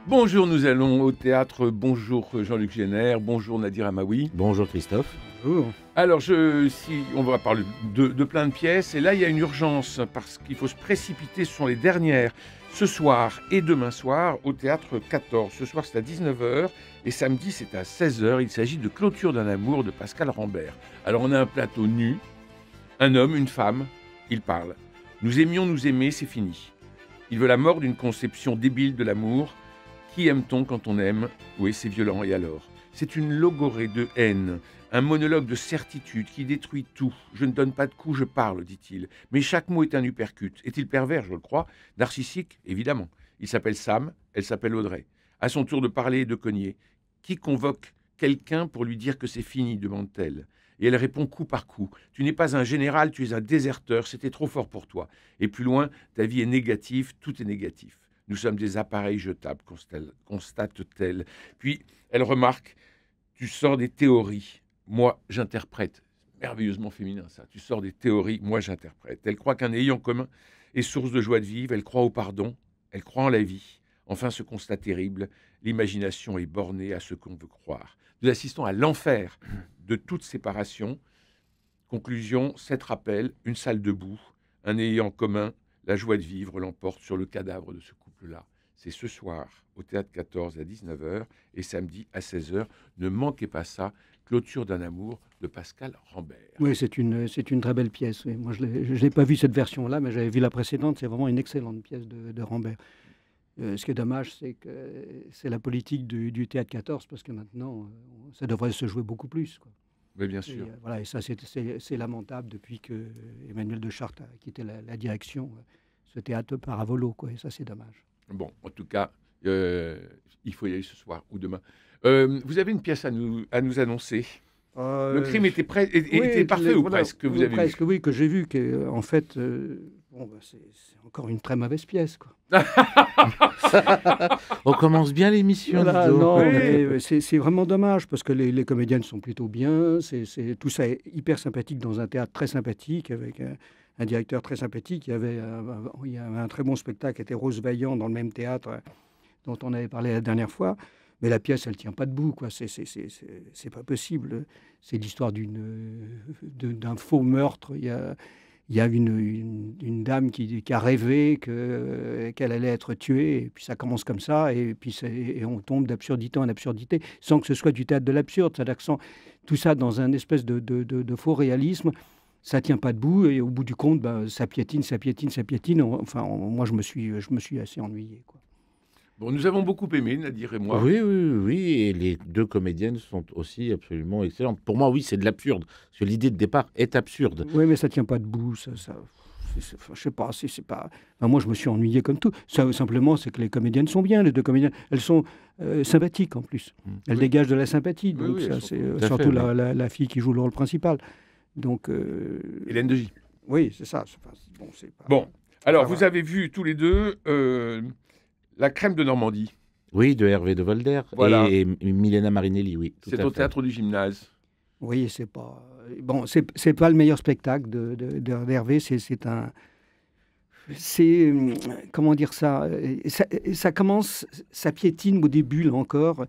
Bonjour, nous allons au théâtre. Bonjour Jean-Luc Génère, bonjour Nadir Amaoui. Bonjour Christophe. Bonjour. Alors, on va parler de plein de pièces, et là il y a une urgence, parce qu'il faut se précipiter, ce sont les dernières, ce soir et demain soir, au théâtre 14. Ce soir c'est à 19 h, et samedi c'est à 16 h. Il s'agit de Clôture d'un amour de Pascal Rambert. Alors on a un plateau nu, un homme, une femme, ils parlent. Nous aimions nous aimer, c'est fini. Il veut la mort d'une conception débile de l'amour. Qui aime-t-on quand on aime? Oui, c'est violent, et alors? C'est une logorée de haine, un monologue de certitude qui détruit tout. Je ne donne pas de coups, je parle, dit-il. Mais chaque mot est un uppercut. Est-il pervers, je le crois? Narcissique, évidemment. Il s'appelle Sam, elle s'appelle Audrey. À son tour de parler et de cogner. Qui convoque quelqu'un pour lui dire que c'est fini, demande-t-elle. Et elle répond coup par coup. Tu n'es pas un général, tu es un déserteur, c'était trop fort pour toi. Et plus loin, ta vie est négative, tout est négatif. Nous sommes des appareils jetables, constate-t-elle. Puis, elle remarque, tu sors des théories, moi j'interprète. Merveilleusement féminin ça. Tu sors des théories, moi j'interprète. Elle croit qu'un ayant commun est source de joie de vivre, elle croit au pardon, elle croit en la vie. Enfin, ce constat terrible, l'imagination est bornée à ce qu'on veut croire. Nous assistons à l'enfer de toute séparation. Conclusion, 7 rappels, une salle debout, un ayant commun. La joie de vivre l'emporte sur le cadavre de ce couple-là. C'est ce soir au Théâtre 14 à 19 h et samedi à 16 h. Ne manquez pas ça. Clôture d'un amour de Pascal Rambert. Oui, c'est une très belle pièce. Oui. Moi, je n'ai pas vu cette version-là, mais j'avais vu la précédente. C'est vraiment une excellente pièce de Rambert. Ce qui est dommage, c'est que c'est la politique du Théâtre 14, parce que maintenant, ça devrait se jouer beaucoup plus, quoi. Oui, bien sûr. Et ça, c'est lamentable depuis que Emmanuel de Chartres a quitté la direction. Ce théâtre part à volo, quoi, et ça, c'est dommage. Bon, en tout cas, il faut y aller ce soir ou demain. Vous avez une pièce à nous annoncer. Le crime était parfait ou voilà, presque, que vous avez presque, vu. oui, que j'ai vu. En fait, c'est encore une très mauvaise pièce, quoi. On commence bien l'émission. Voilà, dis donc. non, Oui. mais c'est vraiment dommage, parce que les comédiennes sont plutôt bien. Tout ça est hyper sympathique dans un théâtre très sympathique, avec un directeur très sympathique. Il y avait un très bon spectacle, qui était Rose Vaillant, dans le même théâtre dont on avait parlé la dernière fois. Mais la pièce, elle tient pas debout, quoi. C'est pas possible. C'est l'histoire d'un faux meurtre. Il y a une dame qui a rêvé qu'elle allait être tuée, et puis ça commence comme ça, et puis et on tombe d'absurdité en absurdité, sans que ce soit du théâtre de l'absurde. C'est-à-dire que tout ça dans un espèce de faux réalisme, ça tient pas debout, et au bout du compte, ça piétine. Enfin, moi, je me suis assez ennuyé, quoi. Bon, nous avons beaucoup aimé, Nadir et moi. Oui, et les deux comédiennes sont aussi absolument excellentes. Pour moi, oui, c'est de l'absurde. Parce que l'idée de départ est absurde. Oui, mais ça tient pas debout. Je sais pas. C'est pas. Enfin, moi, je me suis ennuyé comme tout. Simplement, c'est que les comédiennes sont bien. Les deux comédiennes, elles sont sympathiques en plus. Elles dégagent de la sympathie. Oui, Donc oui, ça, elles sont c'est tout à surtout fait, la fille qui joue le rôle principal. Donc. Hélène de J. Oui, c'est ça. C'est pas. Bon, alors Ça va. vous avez vu tous les deux La crème de Normandie. Oui, de Hervé de Volder Voilà. et Milena Marinelli, oui. tout C'est à au fait. théâtre du Gymnase. Oui, c'est pas. Bon, c'est pas le meilleur spectacle d'Hervé. C'est comment dire ça, ça commence, ça piétine au début, là encore.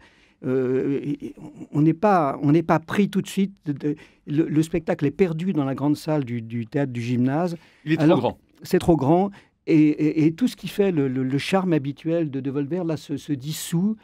Et on n'est pas pris tout de suite. Le spectacle est perdu dans la grande salle du théâtre du Gymnase. Il est Alors, trop grand. C'est trop grand. Et tout ce qui fait le charme habituel de Volver, là, se dissout.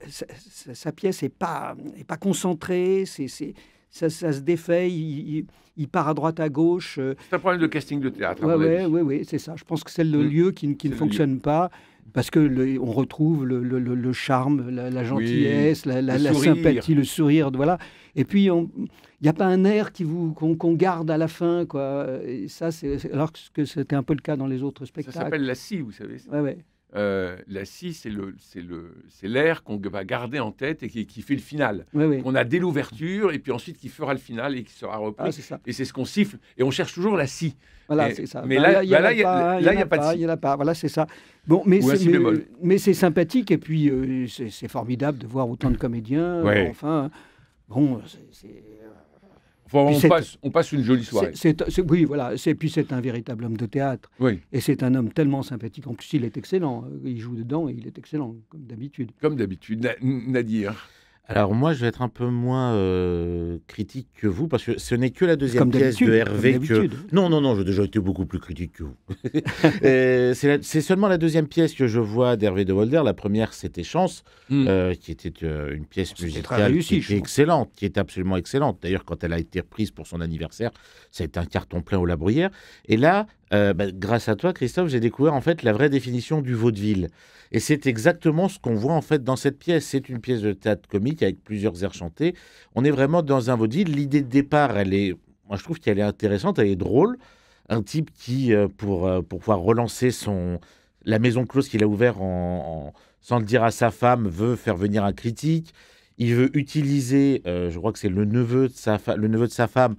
Sa pièce n'est pas concentrée. Ça se défait. Il part à droite, à gauche. C'est un problème de casting de théâtre, à mon avis. Oui, c'est ça. Je pense que c'est le lieu qui ne fonctionne pas, parce que on retrouve le charme, la gentillesse, la sourire. sympathie, le sourire, voilà. Et puis il n'y a pas un air qu'on garde à la fin, quoi. Et ça, alors que c'était un peu le cas dans les autres Ça spectacles. s'appelle la scie, vous savez. Ouais. La scie, c'est l'air qu'on va garder en tête et qui fait le final. Ouais. On a dès l'ouverture et puis ensuite qui fera le final et qui sera repris. Ah, c'est ça. Et c'est ce qu'on siffle. Et on cherche toujours la scie. Voilà, Et- c'est ça. mais là, il y en a il y a pas de scie. Il y en a pas. Voilà, c'est ça. Bon, mais Ou un si bémol. mais c'est sympathique, et puis c'est formidable de voir autant de comédiens. Ouais. Enfin, bon, Enfin, Puis on passe une jolie soirée. Oui, voilà. Puis c'est un véritable homme de théâtre. Oui, Et c'est un homme tellement sympathique. En plus, il est excellent. Il joue dedans et il est excellent, comme d'habitude. comme d'habitude. Nadir. Alors moi, je vais être un peu moins critique que vous, parce que ce n'est que la deuxième Comme pièce de Hervé comme que... d'habitude. Non, j'ai déjà été beaucoup plus critique que vous. C'est seulement la deuxième pièce que je vois d'Hervé de Volder. La première, c'était Chance, qui était une pièce C'était musicale très réussi, qui je était pense. excellente, qui était absolument excellente. D'ailleurs, quand elle a été reprise pour son anniversaire, ça a été un carton plein au La Bruyère. Et là, grâce à toi, Christophe, j'ai découvert en fait la vraie définition du vaudeville. Et c'est exactement ce qu'on voit en fait dans cette pièce. C'est une pièce de théâtre comique avec plusieurs airs chantés. On est vraiment dans un vaudeville. L'idée de départ, moi je trouve qu'elle est intéressante, elle est drôle. Un type qui, pour pouvoir relancer la maison close qu'il a ouvert sans le dire à sa femme, veut faire venir un critique. Il veut utiliser, je crois que c'est le neveu de sa femme,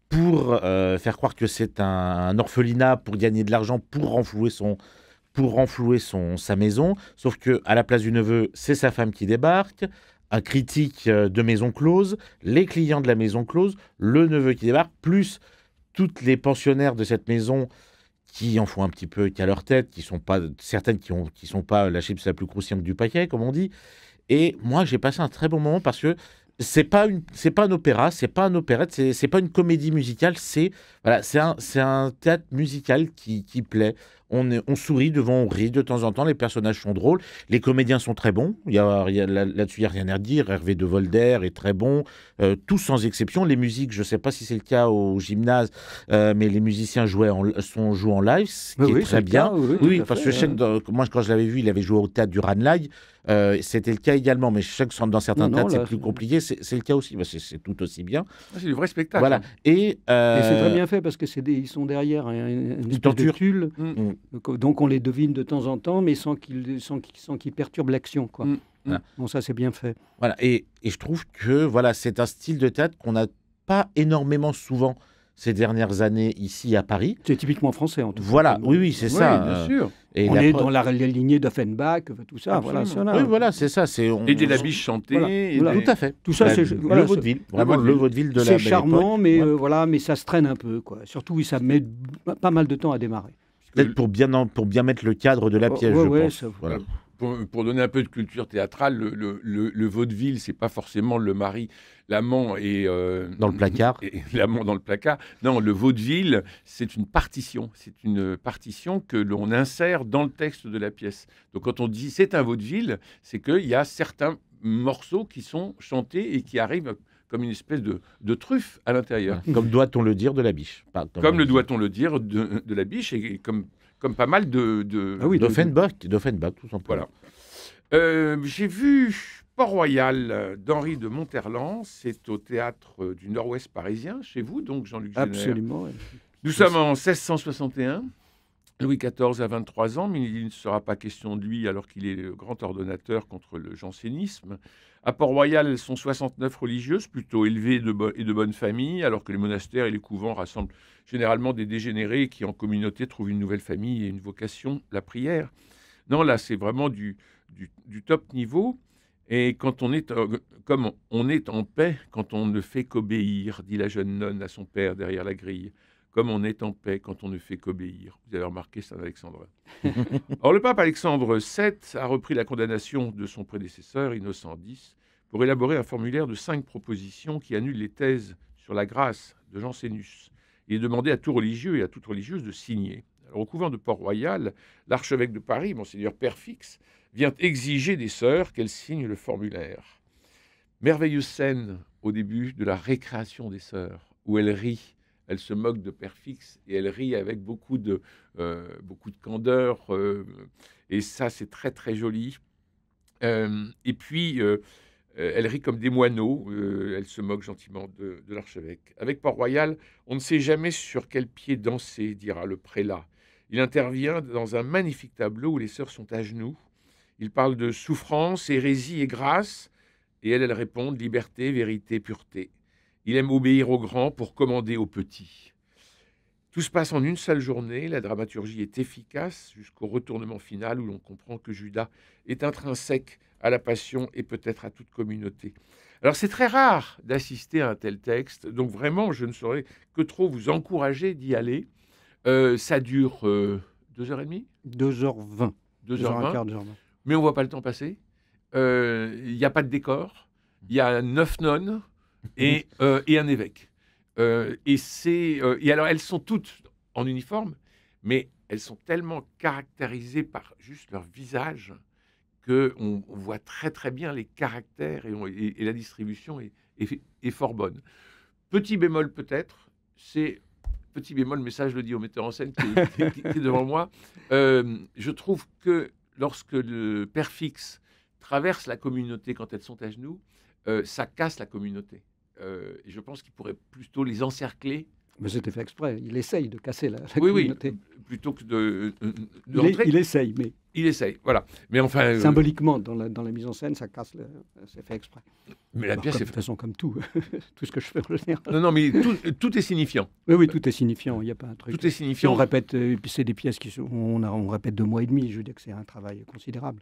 pour faire croire que c'est un orphelinat pour gagner de l'argent, pour renflouer sa maison, sauf que à la place du neveu, c'est sa femme qui débarque, un critique de maison close, les clients de la maison close, le neveu qui débarque, plus toutes les pensionnaires de cette maison qui en font un petit peu qu'à leur tête, qui sont pas certaines qui sont pas la chips la plus croustillante du paquet, comme on dit. Et moi, j'ai passé un très bon moment parce que c'est pas un opéra, c'est pas un opérette, c'est pas une comédie musicale, c'est un théâtre musical qui plaît. On sourit devant, on rit de temps en temps, les personnages sont drôles, les comédiens sont très bons, là-dessus il n'y a rien à dire, Hervé de Volder est très bon, tous sans exception, les musiques, je ne sais pas si c'est le cas au gymnase, mais les musiciens jouent en live, ce qui est très bien. Oui, parce que je sais que moi quand je l'avais vu, il avait joué au théâtre du Ranelagh, c'était le cas également, mais je sais que dans certains théâtres c'est plus compliqué, c'est le cas aussi, c'est tout aussi bien. C'est du vrai spectacle. Voilà. Et c'est très bien fait parce que ils sont derrière une espèce de tulle, donc on les devine de temps en temps, mais sans qu'ils perturbent l'action, quoi. Voilà. Bon, ça c'est bien fait. Voilà. Et je trouve que c'est un style de théâtre qu'on n'a pas énormément souvent ces dernières années ici à Paris. C'est typiquement français en tout cas. Voilà, oui, c'est ça. Bien sûr. Et on est dans la lignée d'Offenbach, tout ça. Voilà, oui, voilà, c'est ça. Et des Labiche chantés. Voilà. Tout à fait. Tout ça, c'est le vaudeville. Vraiment le vaudeville de la belle époque. C'est charmant, mais ouais. Mais ça se traîne un peu, quoi. Surtout, ça met pas mal de temps à démarrer. Peut-être pour bien mettre le cadre de la pièce, je pense. Voilà. Pour donner un peu de culture théâtrale, le vaudeville, c'est pas forcément le mari, l'amant et dans le placard. Et l'amant dans le placard. Non, le vaudeville, c'est une partition. C'est une partition que l'on insère dans le texte de la pièce. Donc quand on dit c'est un vaudeville, c'est qu'il y a certains morceaux qui sont chantés et qui arrivent comme une espèce de truffe à l'intérieur. Comme doit-on le dire de la biche. Comme le doit-on le dire de la biche et comme pas mal d'Offenbach, tout simplement. Voilà. J'ai vu Port-Royal d'Henri de Monterland. C'est au théâtre du Nord-Ouest parisien, chez vous, donc Jean-Luc Génère. Absolument. Nous sommes en 1661. Louis XIV a 23 ans, mais il ne sera pas question de lui alors qu'il est le grand ordonnateur contre le jansénisme. À Port-Royal, elles sont 69 religieuses, plutôt élevées et de bonne famille, alors que les monastères et les couvents rassemblent généralement des dégénérés qui, en communauté, trouvent une nouvelle famille et une vocation, la prière. Non, là, c'est vraiment du top niveau. Et quand comme on est en paix quand on ne fait qu'obéir, dit la jeune nonne à son père derrière la grille. Comme on est en paix quand on ne fait qu'obéir. Vous avez remarqué, c'est un alexandrin. Or, le pape Alexandre VII a repris la condamnation de son prédécesseur, Innocent X, pour élaborer un formulaire de 5 propositions qui annule les thèses sur la grâce de Jansénus. Il est demandé à tout religieux et à toute religieuse de signer. Alors, au couvent de Port-Royal, l'archevêque de Paris, Monseigneur Perfix, vient exiger des sœurs qu'elles signent le formulaire. Merveilleuse scène au début de la récréation des sœurs, où elles rient. Elle se moque de Perfix et elle rit avec beaucoup de candeur. Et ça, c'est très, très joli. Et puis, elle rit comme des moineaux. Elle se moque gentiment de l'archevêque. Avec Port-Royal, on ne sait jamais sur quel pied danser, dira le prélat. Il intervient dans un magnifique tableau où les sœurs sont à genoux. Il parle de souffrance, hérésie et grâce. Et elles répondent liberté, vérité, pureté. Il aime obéir aux grands pour commander aux petits. Tout se passe en une seule journée. La dramaturgie est efficace jusqu'au retournement final où l'on comprend que Judas est intrinsèque à la passion et peut-être à toute communauté. Alors c'est très rare d'assister à un tel texte, donc vraiment je ne saurais que trop vous encourager d'y aller. Ça dure 2h30, 2h20. 2h20, 2h15, 2h20. mais on voit pas le temps passer. Il n'y a pas de décor, il y a 9 nonnes et un évêque. Et alors elles sont toutes en uniforme, mais elles sont tellement caractérisées par juste leur visage qu'on voit très très bien les caractères et la distribution est fort bonne. Petit bémol peut-être, c'est petit bémol, mais ça je le dis au metteur en scène qui est devant moi. Je trouve que lorsque le père Fix traverse la communauté quand elles sont à genoux, ça casse la communauté. Et je pense qu'il pourrait plutôt les encercler. Mais c'était fait exprès. Il essaye de casser la Oui, communauté. plutôt que de rentrer. Il essaye, mais Il essaye, voilà. Mais enfin, symboliquement, dans la mise en scène, ça casse. C'est fait exprès. mais la Alors, pièce de est. toute façon, comme tout, tout ce que je fais en général. Non, mais tout est signifiant. Oui, tout est signifiant. Il n'y a pas un truc. Tout est Si on signifiant. répète, et puis c'est des pièces on répète 2 mois et demi. Je veux dire que c'est un travail considérable.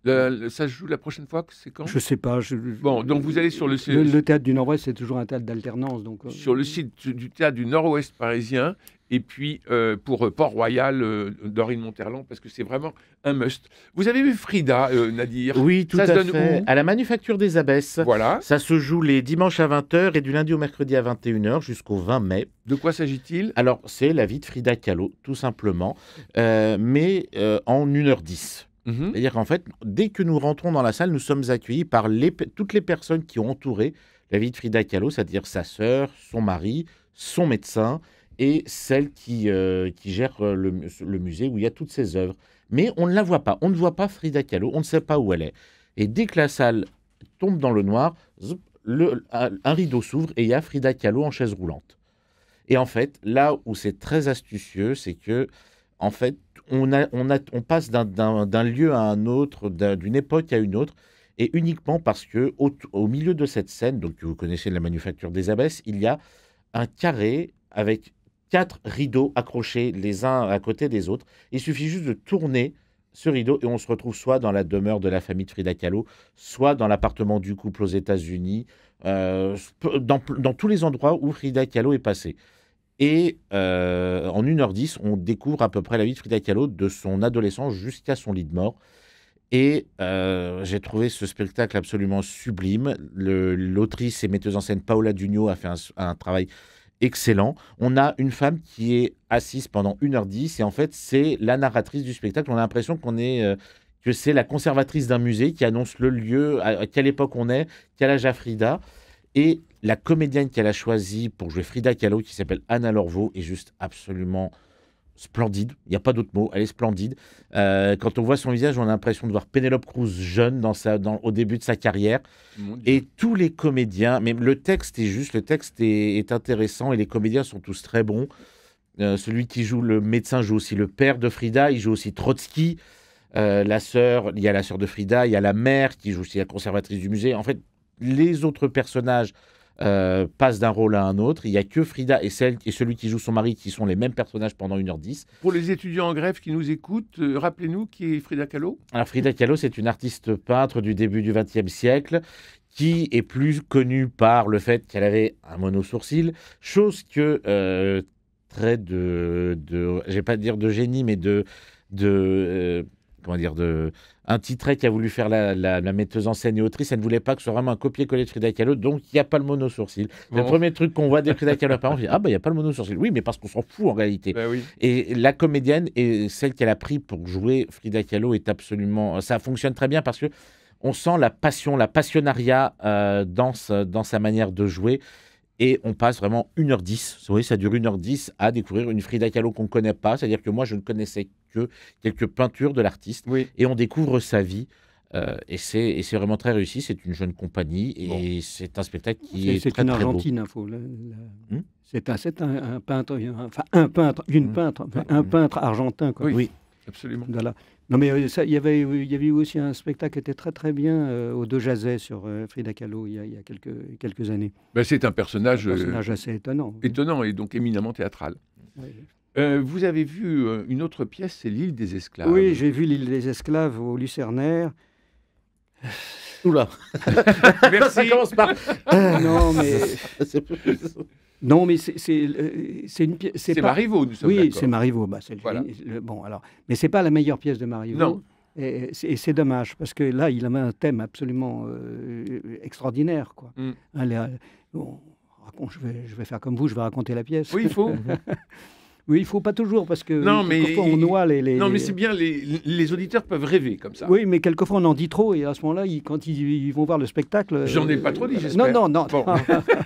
Ça se joue la prochaine fois, c'est quand? Je sais pas. Bon, donc vous allez sur le théâtre du Nord-Ouest, c'est toujours un théâtre d'alternance. Donc, sur le site du théâtre du Nord-Ouest parisien, et puis pour Port-Royal, Dorine Monterland, parce que c'est vraiment un must. Vous avez vu Frida, Nadir? Oui, tout Ça se à donne fait. où? À la Manufacture des Abbesses. Voilà. Ça se joue les dimanches à 20h et du lundi au mercredi à 21h jusqu'au 20 mai. De quoi s'agit-il? Alors, c'est la vie de Frida Kahlo, tout simplement, mais en 1h10. Mhm. C'est-à-dire qu'en fait, dès que nous rentrons dans la salle, nous sommes accueillis par toutes les personnes qui ont entouré la vie de Frida Kahlo, c'est-à-dire sa sœur, son mari, son médecin et celle qui gère le musée où il y a toutes ses œuvres. Mais on ne la voit pas, on ne voit pas Frida Kahlo, on ne sait pas où elle est. Et dès que la salle tombe dans le noir, un rideau s'ouvre et il y a Frida Kahlo en chaise roulante. Et en fait, là où c'est très astucieux, c'est que en fait, on passe d'un lieu à un autre, d'une époque à une autre, et uniquement parce que au milieu de cette scène, donc que vous connaissez la Manufacture des Abbesses, il y a un carré avec 4 rideaux accrochés les uns à côté des autres. Il suffit juste de tourner ce rideau et on se retrouve soit dans la demeure de la famille de Frida Kahlo, soit dans l'appartement du couple aux États-Unis, dans tous les endroits où Frida Kahlo est passée. Et en 1h10, on découvre à peu près la vie de Frida Kahlo de son adolescence jusqu'à son lit de mort. Et j'ai trouvé ce spectacle absolument sublime. L'autrice et metteuse en scène Paola Dugno a fait un travail excellent. On a une femme qui est assise pendant 1h10 et en fait, c'est la narratrice du spectacle. On a l'impression que c'est la conservatrice d'un musée qui annonce le lieu, à quelle époque on est, quel âge a Frida. Et la comédienne qu'elle a choisie pour jouer Frida Kahlo, qui s'appelle Anna Lorveau, est juste absolument splendide. Il n'y a pas d'autre mot, elle est splendide. Quand on voit son visage, on a l'impression de voir Penelope Cruz jeune au début de sa carrière. Et tous les comédiens, même le texte est intéressant et les comédiens sont tous très bons. Celui qui joue le médecin joue aussi le père de Frida, il joue aussi Trotsky. Il y a la sœur de Frida, il y a la mère qui joue aussi la conservatrice du musée. En fait, les autres personnages passent d'un rôle à un autre. Il n'y a que Frida et celui qui joue son mari qui sont les mêmes personnages pendant 1h10. Pour les étudiants en grève qui nous écoutent, rappelez-nous qui est Frida Kahlo. Alors Frida Kahlo, c'est une artiste peintre du début du XXe siècle qui est plus connue par le fait qu'elle avait un mono-sourcil, chose que trait je vais pas dire de génie, mais un petit trait qu'a voulu faire la metteuse en scène et autrice. Elle ne voulait pas que ce soit vraiment un copier-coller de Frida Kahlo, donc il n'y a pas le mono-sourcil. C'est le premier truc qu'on voit des Frida Kahlo apparemment. Il n'y a pas le mono-sourcil. Oui, mais parce qu'on s'en fout en réalité. Ben oui. Et la comédienne et celle qu'elle a pris pour jouer Frida Kahlo est absolument... Ça fonctionne très bien parce que on sent la passion, la passionnariat dans sa manière de jouer. Et on passe vraiment 1h10, oui, ça dure 1h10 à découvrir une Frida Kahlo qu'on ne connaît pas. C'est-à-dire que moi, je ne connaissais que quelques peintures de l'artiste. Oui. Et on découvre sa vie. Et c'est vraiment très réussi. C'est une jeune compagnie et c'est un spectacle qui est très, très beau. C'est une Argentine, c'est un peintre, un peintre argentin. Quoi. Oui, absolument. Voilà. Non, mais il y avait eu aussi un spectacle qui était très très bien au De Jazet sur Frida Kahlo il y a quelques années. Ben, c'est un personnage assez étonnant. Étonnant et donc éminemment théâtral. Oui. Vous avez vu une autre pièce, c'est l'île des esclaves. Oui, j'ai vu l'île des esclaves au Lucernaire. Oula. Merci. Ça commence par. Non, mais C'est plus- non, mais c'est une pièce. C'est pas... Marivaux, nous sommes Oui, d'accord. c'est Marivaux. Bah, Voilà. bon, alors, mais c'est pas la meilleure pièce de Marivaux. Non. Et c'est dommage parce que là, il avait un thème absolument extraordinaire, quoi. Mm. Allez, bon, je vais faire comme vous, je vais raconter la pièce. Oui, il faut. Oui, il faut pas toujours parce que Non, mais quelquefois on noie les. Non, mais c'est bien, les auditeurs peuvent rêver comme ça. Oui, mais quelquefois on en dit trop et à ce moment-là, quand ils vont voir le spectacle. J'en ai pas trop dit, j'espère. Non. Bon.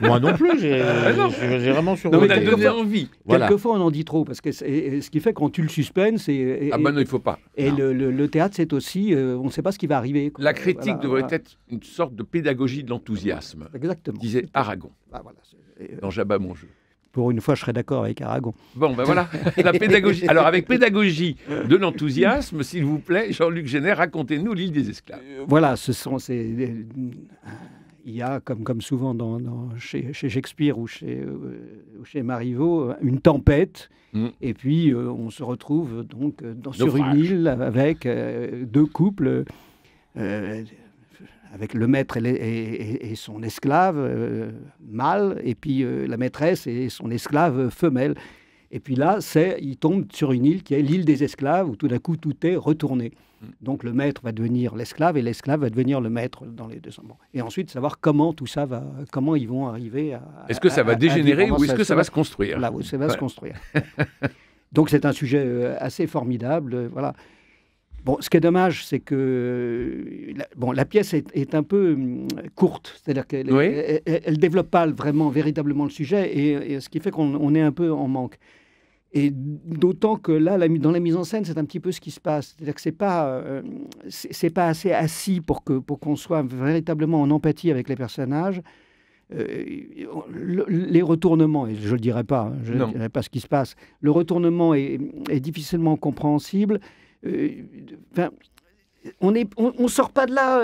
Moi non plus, j'ai non. j'ai vraiment sur. Non, On mais a donné quelquefois- envie. Voilà. Quelquefois on en dit trop parce que ce qui fait qu'on tue le suspense Ah ben non, il ne faut pas. et Non. le théâtre c'est aussi on ne sait pas ce qui va arriver, quoi. La critique Voilà, devrait voilà. être une sorte de pédagogie de l'enthousiasme, Exactement. disait Aragon Bah, voilà. dans Jabba mon jeu. Pour une fois, je serais d'accord avec Aragon. Bon, ben voilà, la pédagogie. Alors, avec pédagogie de l'enthousiasme, s'il vous plaît, Jean-Luc Génet, racontez-nous l'île des esclaves. Voilà, il y a, comme souvent chez Shakespeare ou chez Marivaux, une tempête. Mm. Et puis, on se retrouve donc sur une Naufrage. île avec deux couples, avec le maître et son esclave mâle, et puis la maîtresse et son esclave femelle. Et puis là, il tombe sur une île qui est l'île des esclaves, où tout d'un coup, tout est retourné. Donc le maître va devenir l'esclave et l'esclave va devenir le maître dans les deux sens. Bon. Et ensuite, savoir comment tout ça va, comment ils vont arriver à... Est-ce que ça va dégénérer vivre. ou est-ce que ça va se construire? Là, ça va Ouais. se construire. Donc c'est un sujet assez formidable. Voilà. Bon, ce qui est dommage, c'est que la pièce est un peu courte, c'est-à-dire qu'elle Oui. elle développe pas véritablement le sujet, et ce qui fait qu'on est un peu en manque. Et d'autant que là, dans la mise en scène, c'est un petit peu ce qui se passe. C'est-à-dire que c'est pas assez assis pour qu'on soit véritablement en empathie avec les personnages. Les retournements, et je ne le dirai pas, hein, je ne Non. dirai pas ce qui se passe, le retournement est difficilement compréhensible. On sort pas de là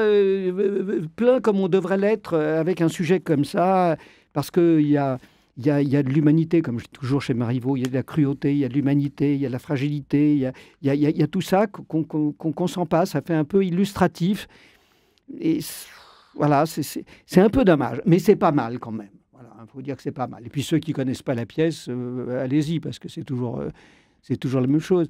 plein comme on devrait l'être avec un sujet comme ça, parce qu'il y a de l'humanité, comme toujours chez Marivaux, il y a de la cruauté, il y a de l'humanité, il y a de la fragilité, il y a tout ça qu'on sent pas, ça fait un peu illustratif. Et voilà, c'est un peu dommage, mais c'est pas mal quand même. Voilà, il faut dire que c'est pas mal. Et puis ceux qui connaissent pas la pièce, allez-y, parce que c'est toujours la même chose.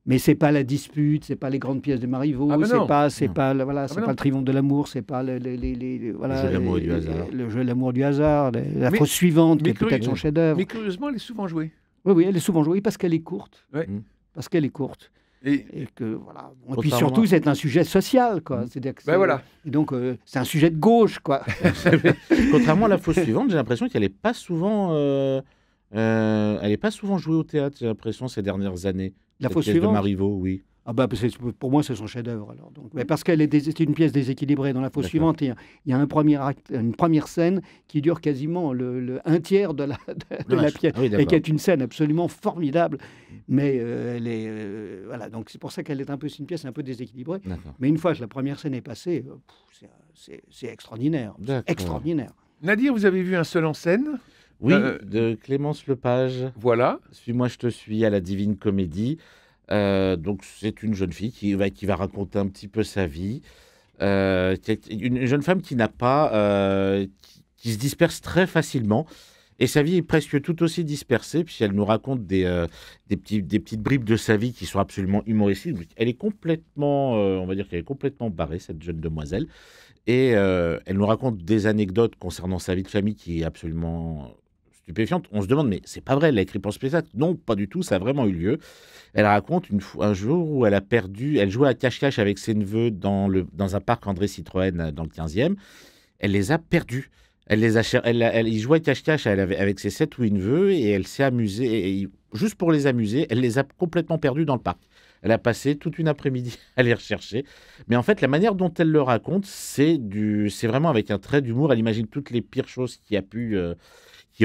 Mais c'est pas la dispute, c'est pas les grandes pièces de Marivaux, Ah ben non. c'est pas ben non. le triomphe de l'amour, c'est pas Le jeu de l'amour et du hasard. le jeu de l'amour et du hasard, la Mais- fausse suivante, qui mais est peut-être son chef-d'œuvre. Mais curieusement, elle est souvent jouée. Oui, elle est souvent jouée parce qu'elle est courte. Ouais. Parce qu'elle est courte. Et Et que voilà. Bon, et puis Contrairement surtout, c'est un sujet social, quoi. C'est-à-dire que ben voilà. et donc c'est un sujet de gauche, quoi. Contrairement à la fausse suivante, j'ai l'impression qu'elle n'est pas souvent, elle est pas souvent jouée au théâtre. J'ai l'impression ces dernières années. La Cette fausse pièce de suivante. Marivaux, oui. Ah bah, pour moi, c'est son chef-d'œuvre. Alors, donc. Mais parce qu'elle c'est une pièce déséquilibrée. Dans la fausse D'accord. suivante, il y a un premier acte, une première scène qui dure quasiment un tiers de la Dommage. pièce, Ah oui, et d'accord. qui est une scène absolument formidable. Mais elle est voilà. Donc c'est pour ça qu'elle est une pièce un peu déséquilibrée. D'accord. Mais une fois que la première scène est passée, c'est extraordinaire, D'accord. extraordinaire. Nadir, vous avez vu un seul en scène? Oui, Euh, de Clémence Lepage. Voilà. Suis-moi, je te suis à la Divine Comédie. Donc, c'est une jeune fille qui va raconter un petit peu sa vie. Une jeune femme qui n'a pas, qui se disperse très facilement. Et sa vie est presque tout aussi dispersée, puis elle nous raconte des petites bribes de sa vie qui sont absolument humoristiques. Elle est complètement, on va dire qu'elle est complètement barrée, cette jeune demoiselle. Et elle nous raconte des anecdotes concernant sa vie de famille qui est absolument stupéfiante. On se demande, mais c'est pas vrai, elle a écrit pour ce spectacle? Non, pas du tout, ça a vraiment eu lieu. Elle raconte un jour où elle jouait à cache-cache avec ses neveux dans un parc André Citroën dans le 15e. Elle les a perdus. Il jouait à cache-cache avec ses 7 ou 8 neveux et elle s'est amusée. Et juste pour les amuser, elle les a complètement perdus dans le parc. Elle a passé toute une après-midi à les rechercher. Mais en fait, la manière dont elle le raconte, c'est vraiment avec un trait d'humour. Elle imagine toutes les pires choses qui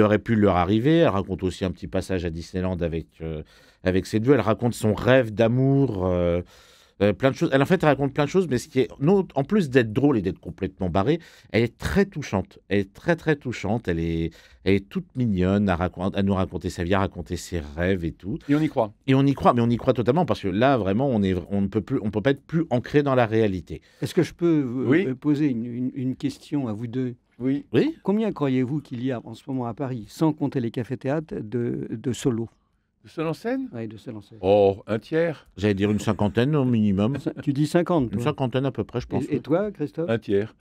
auraient pu leur arriver. Elle raconte aussi un petit passage à Disneyland avec ses neveux. Elle raconte son rêve d'amour. plein de choses. Elle, en fait, elle raconte plein de choses, mais ce qui est, non, en plus d'être drôle et d'être complètement barrée, elle est très touchante. Elle est très, très touchante. Elle est toute mignonne à nous raconter sa vie, à raconter ses rêves et tout. Et on y croit. Et on y croit, mais on y croit totalement, parce que là, vraiment, on ne peut pas être plus ancré dans la réalité. Est-ce que je peux Oui. poser une question à vous deux? Oui. Oui. Combien croyez-vous qu'il y a en ce moment à Paris, sans compter les cafés-théâtres, de solos? De seul en scène? Oui, de seul en scène. Oh, un tiers. J'allais dire une cinquantaine au minimum. Tu dis 50, Une toi. cinquantaine à peu près, je pense. Et toi, Christophe? Un tiers.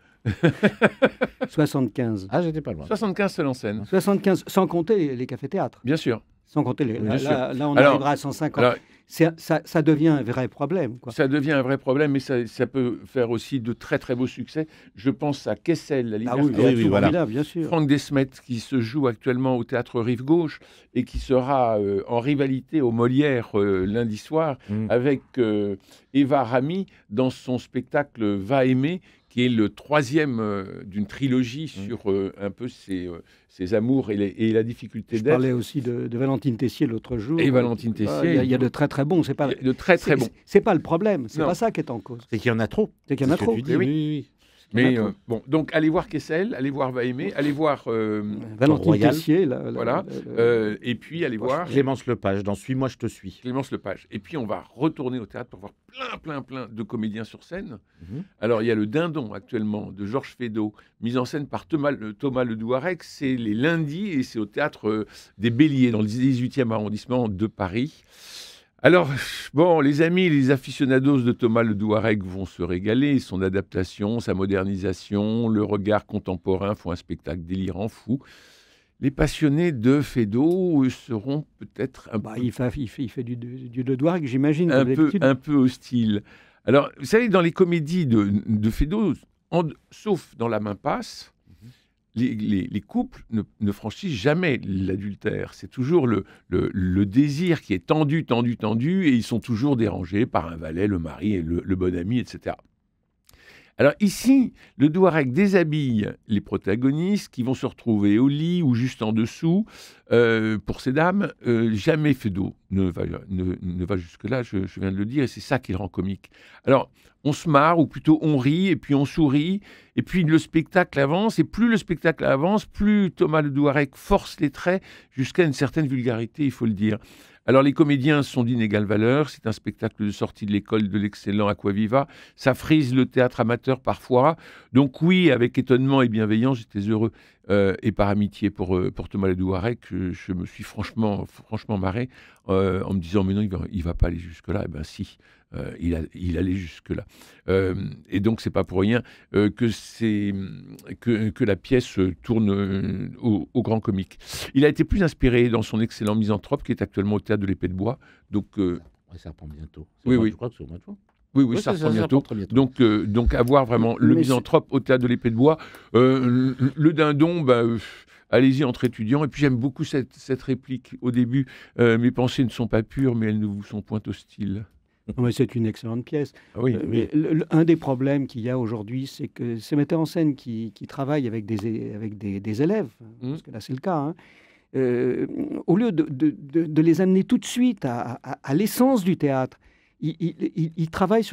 75. Ah, j'étais pas loin. 75 seul en scène. 75, sans compter les cafés-théâtres. Bien sûr. Sans compter les... Bien sûr. Là, on Alors, arrivera à 150. Alors, Ça devient un vrai problème, quoi. ça devient un vrai problème, mais ça peut faire aussi de très très beaux succès. Je pense à Kessel, la Ah Liberté. oui, oui, voilà. formidable, bien sûr. Franck Desmet, qui se joue actuellement au Théâtre Rive Gauche et qui sera en rivalité au Molière lundi soir Mm. avec Eva Rami dans son spectacle Va aimer, qui est le troisième d'une trilogie sur un peu ses amours et la difficulté Je d'être. parlais aussi de Valentine Tessier l'autre jour. Et Valentine Tessier. Il y a de très très bons. C'est pas, De très très bon. c'est pas le problème. C'est Non. pas ça qui est en cause. C'est qu'il y en a trop. C'est qu'il y en a C'est ce que trop. tu dis, Eh oui. oui. Mais bon, donc allez voir Kessel, allez voir Va aimer, allez voir Valentine Royal. Tessier, voilà, et puis allez voir Clémence Lepage, dans Suis-moi, je te suis. Clémence Lepage. Et puis on va retourner au théâtre pour voir plein de comédiens sur scène. Mhm. Alors il y a le Dindon actuellement de Georges Feydeau, mise en scène par Thomas Le Douarec. C'est les lundis et c'est au théâtre des Béliers dans le 18e arrondissement de Paris. Alors, bon, les amis, les aficionados de Thomas Le Douarec vont se régaler. Son adaptation, sa modernisation, le regard contemporain font un spectacle délirant, fou. Les passionnés de Feydeau seront peut-être il fait du Le Douarec, j'imagine. comme d'habitude. un peu hostile. Alors, vous savez, dans les comédies de Feydeau, sauf dans La Main passe, les couples ne franchissent jamais l'adultère. C'est toujours le désir qui est tendu, et ils sont toujours dérangés par un valet, le mari et le bon ami, etc. Alors ici, le Douarec déshabille les protagonistes qui vont se retrouver au lit ou juste en dessous. Pour ces dames, jamais Feydeau ne va jusque-là, je viens de le dire, et c'est ça qui le rend comique. Alors, on se marre, ou plutôt on rit, et puis on sourit, et puis le spectacle avance, et plus le spectacle avance, plus Thomas Le Douarec force les traits jusqu'à une certaine vulgarité, il faut le dire. Alors, les comédiens sont d'inégale valeur. C'est un spectacle de sortie de l'école de l'excellent Aquaviva. Ça frise le théâtre amateur parfois. Donc oui, avec étonnement et bienveillance, j'étais heureux et par amitié pour Thomas Le Douarec, je me suis franchement marré en me disant mais non, il va pas aller jusque-là. Eh ben si. Il allait jusque-là. Et donc, c'est pas pour rien que la pièce tourne au grand comique. Il a été plus inspiré dans son excellent Misanthrope, qui est actuellement au Théâtre de l'Épée de Bois. Donc, Ça reprend bientôt. Oui. Je crois que c'est au mois de juin. oui, ça reprend bientôt. reprend très bientôt. Donc, avoir vraiment le Mais Misanthrope au Théâtre de l'Épée de Bois. Le Dindon, allez-y entre étudiants. Et puis, j'aime beaucoup cette réplique au début. Mes pensées ne sont pas pures, mais elles ne vous sont point hostiles. Non, mais c'est une excellente pièce. Ah oui, Mais un des problèmes qu'il y a aujourd'hui, c'est que ces metteurs en scène qui travaillent avec des élèves, parce que là c'est le cas, hein, au lieu de les amener tout de suite à l'essence du théâtre, ils travaillent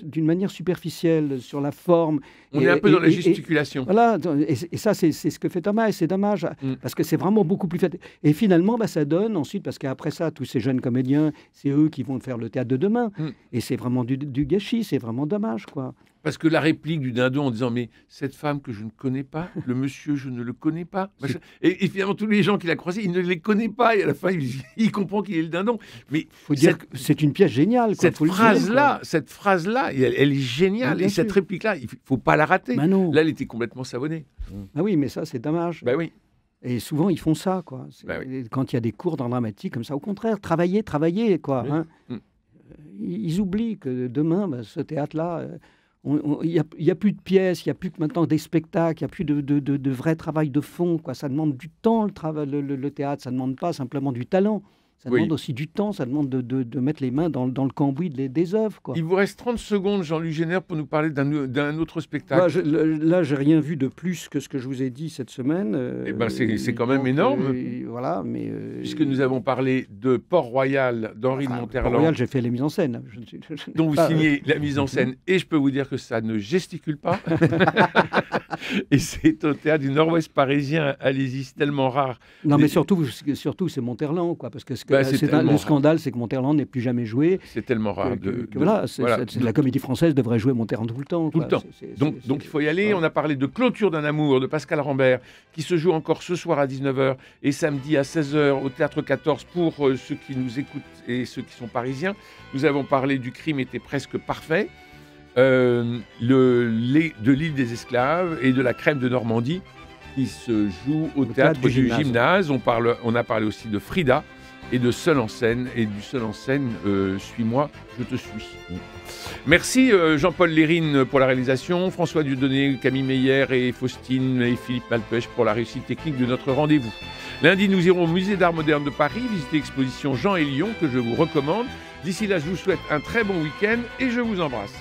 d'une manière superficielle, sur la forme. on est un peu dans la gesticulation. Voilà, et ça, c'est ce que fait Thomas, et c'est dommage, parce que c'est vraiment beaucoup plus fait. Et finalement, ça donne ensuite, parce qu'après ça, tous ces jeunes comédiens, c'est eux qui vont faire le théâtre de demain. Et c'est vraiment du gâchis, c'est vraiment dommage, quoi. Parce que la réplique du Dindon en disant mais cette femme que je ne connais pas, le monsieur je ne le connais pas, et finalement tous les gens qu'il a croisés, il ne les connaît pas, et à la fin il comprend qu'il est le Dindon. Mais faut dire que c'est une pièce géniale, quoi. Cette phrase-là, elle est géniale, bien et cette sûr. réplique-là, il faut pas la rater. Bah non. Là, elle était complètement savonnée. Ah oui, mais ça, c'est dommage. Bah oui. Et souvent, ils font ça, quoi. Quand il y a des cours d'art dramatique comme ça, au contraire, travailler, quoi. Oui. Hein. Ils oublient que demain, ce théâtre-là, il n'y a plus de pièces, il n'y a plus que maintenant des spectacles, il n'y a plus de vrai travail de fond, quoi. Ça demande du temps, le théâtre, ça ne demande pas simplement du talent. Ça demande aussi du temps, ça demande de mettre les mains dans le cambouis des œuvres, quoi. Il vous reste 30 secondes, Jean-Luc Génère, pour nous parler d'un autre spectacle. Là, j'ai rien vu de plus que ce que je vous ai dit cette semaine. Eh ben, c'est quand même énorme. Voilà, mais puisque nous avons parlé de Port-Royal d'Henri de Monterland. Port-Royal, j'ai fait les mises en scène. Dont vous signez la mise en scène. Et je peux vous dire que ça ne gesticule pas. Et c'est au théâtre du Nord-Ouest parisien. Allez-y, c'est tellement rare. Non, mais surtout c'est Monterland, quoi. Parce que le scandale, c'est que Monterland n'est plus jamais joué. C'est tellement rare. La comédie française devrait jouer Monterland tout le temps. Tout le temps. Donc il faut y aller. On a parlé de Clôture d'un amour de Pascal Rambert, qui se joue encore ce soir à 19h et samedi à 16h au Théâtre 14 pour ceux qui nous écoutent et ceux qui sont parisiens. Nous avons parlé du Crime était presque parfait, de l'île des esclaves et de la crème de Normandie qui se joue au théâtre du gymnase. On a parlé aussi de Frida et de Seul en scène, et du Seul en scène, Suis-moi, je te suis. Merci Jean-Paul Lérine pour la réalisation, François Dieudonné, Camille Meyer et Faustine et Philippe Malpêche pour la réussite technique de notre rendez-vous. Lundi, nous irons au Musée d'Art Moderne de Paris, visiter l'exposition Jean et Lion que je vous recommande. D'ici là, je vous souhaite un très bon week-end et je vous embrasse.